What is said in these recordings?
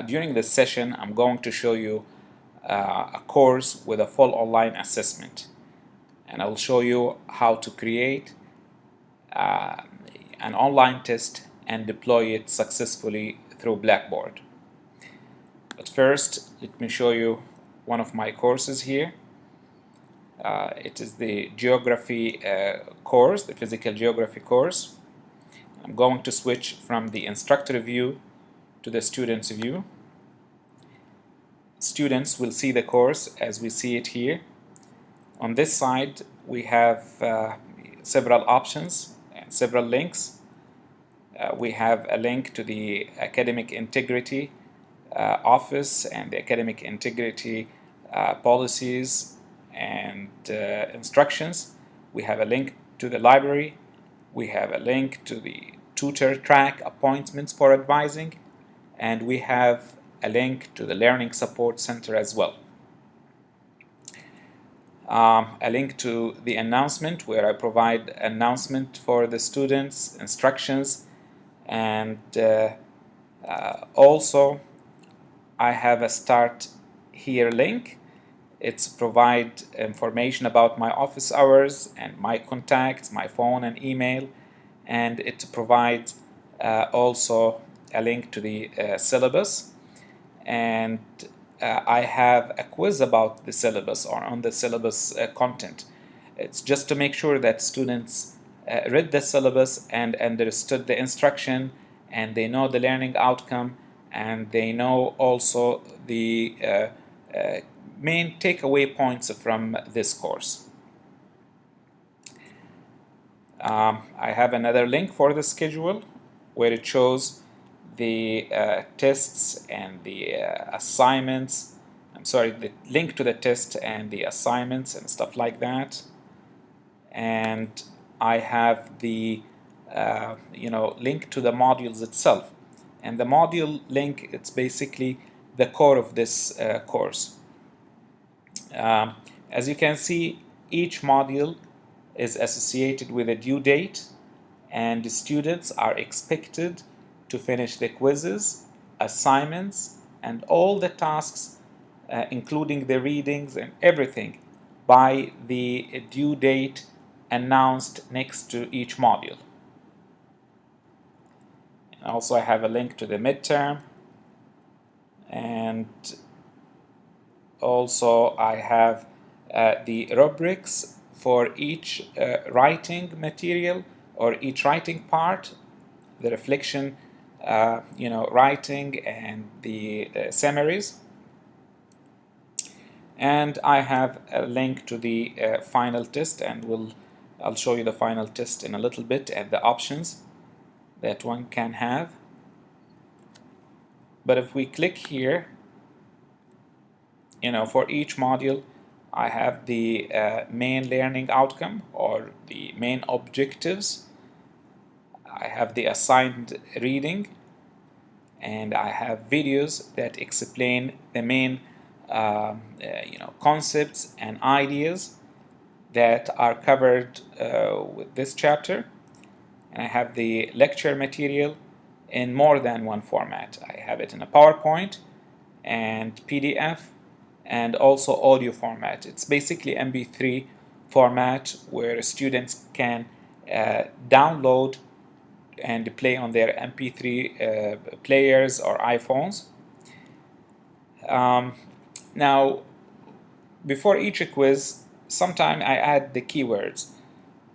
During this session, I'm going to show you a course with a full online assessment, and I will show you how to create an online test and deploy it successfully through Blackboard. But first, let me show you one of my courses here. It is the geography course, the physical geography course. I'm going to switch from the instructor view to the student's view. Students will see the course as we see it here. On this side, we have several options and several links. We have a link to the Academic Integrity Office and the Academic Integrity policies and instructions. We have a link to the library. We have a link to the tutor track appointments for advising, and we have a link to the Learning Support Center as well. A link to the announcement, where I provide announcement for the students, instructions, and also I have a Start Here link. It's provide information about my office hours and my contacts, my phone and email, and it provides also a link to the syllabus, and I have a quiz about the syllabus or on the syllabus content. It's just to make sure that students read the syllabus and understood the instruction, and they know the learning outcome, and they know also the main takeaway points from this course. I have another link for the schedule where it shows the tests and the assignments. The link to the test and the assignments and stuff like that. And I have the link to the modules itself. And the module link, it's basically the core of this course. As you can see, each module is associated with a due date, and the students are expected to finish the quizzes, assignments, and all the tasks, including the readings and everything, by the due date announced next to each module. And also I have a link to the midterm, and also I have the rubrics for each writing material or each writing part, the reflection writing and the summaries. And I have a link to the final test, and I'll show you the final test in a little bit and the options that one can have. But if we click here, for each module, I have the main learning outcome or the main objectives. I have the assigned reading, and I have videos that explain the main concepts and ideas that are covered with this chapter. And I have the lecture material in more than one format. I have it in a PowerPoint and PDF and also audio format. It's basically MP3 format where students can download and play on their MP3 players or iPhones. Now, before each quiz, sometimes I add the keywords,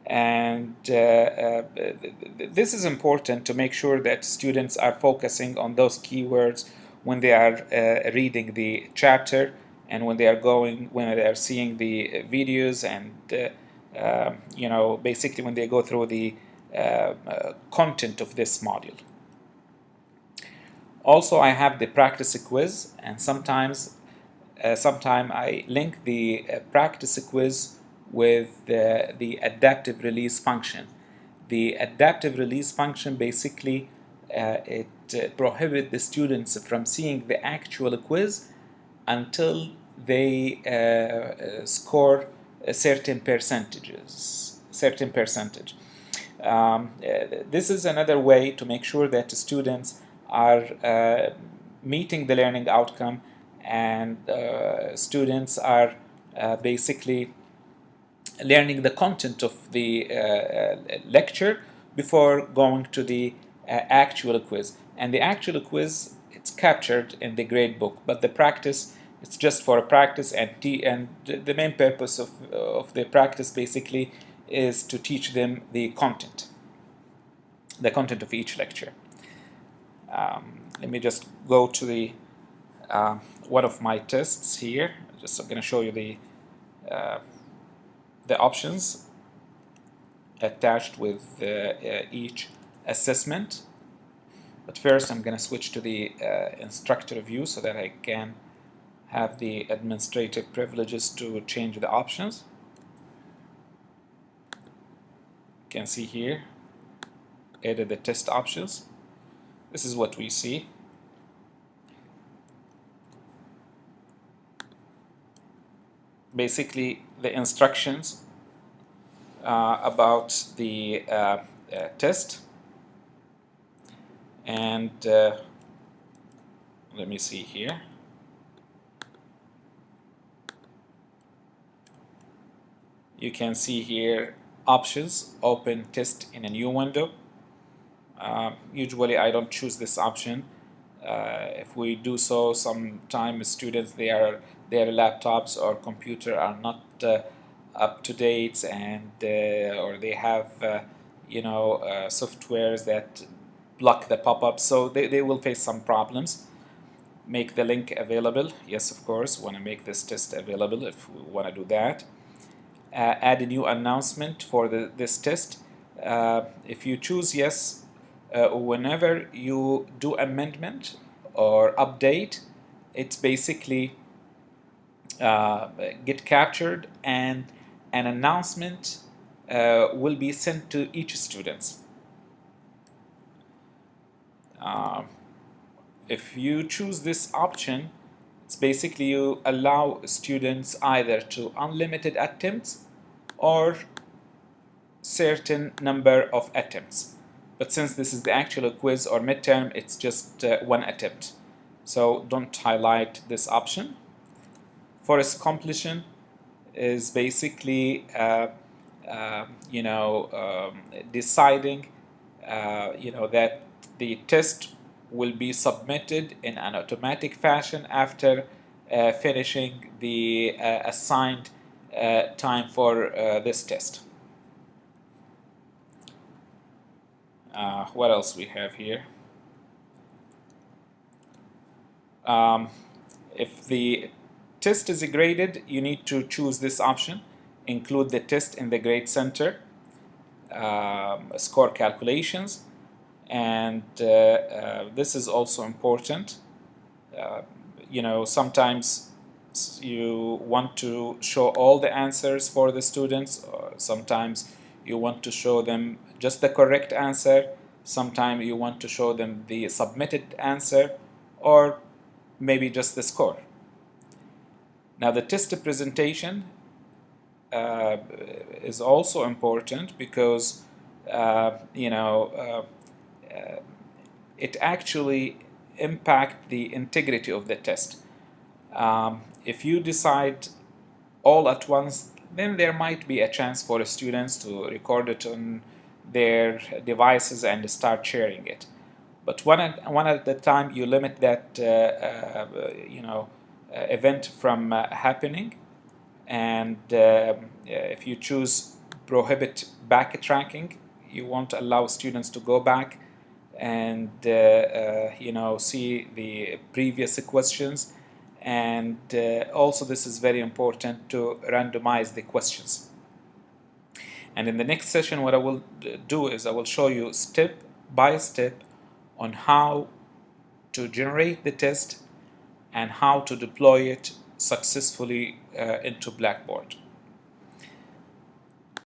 and this is important to make sure that students are focusing on those keywords when they are reading the chapter and when they are seeing the videos, and basically when they go through the content of this module. Also, I have the practice quiz, and sometimes I link the practice quiz with the adaptive release function. The adaptive release function basically it prohibits the students from seeing the actual quiz until they score a certain percentage. This is another way to make sure that the students are meeting the learning outcome, and students are basically learning the content of the lecture before going to the actual quiz. And the actual quiz, it's captured in the grade book, but the practice, it's just for a practice, and the main purpose of the practice basically is to teach them the content of each lecture. Let me just go to the one of my tests here. I'm going to show you the options attached with each assessment. But first I'm going to switch to the instructor view so that I can have the administrative privileges to change the options. You can see here, edit the test options. This is what we see. Basically, the instructions about the test, and let me see here. You can see here options, open test in a new window. Usually I don't choose this option. If we do so, sometimes students, their laptops or computer are not up to date, and or they have softwares that block the pop-ups, so they will face some problems. Make the link available. Yes, of course, want to make this test available if we want to do that. Add a new announcement for this test. If you choose yes, whenever you do amendment or update, it's basically get captured, and an announcement will be sent to each student. If you choose this option, it's basically you allow students either to unlimited attempts or certain number of attempts. But since this is the actual quiz or midterm, it's just one attempt. So don't highlight this option. Forest completion is basically deciding that the test will be submitted in an automatic fashion after finishing the assigned time for this test. What else we have here? If the test is graded, you need to choose this option. Include the test in the grade center, score calculations, and this is also important. Sometimes you want to show all the answers for the students, or sometimes you want to show them just the correct answer, sometimes you want to show them the submitted answer, or maybe just the score. Now the test presentation is also important because it actually impacts the integrity of the test. If you decide all at once, then there might be a chance for students to record it on their devices and start sharing it. But one at a time, you limit that event from happening. And if you choose prohibit backtracking, you won't allow students to go back and see the previous questions. And also this is very important to randomize the questions. And in the next session, what I will do is I will show you step by step on how to generate the test and how to deploy it successfully into Blackboard.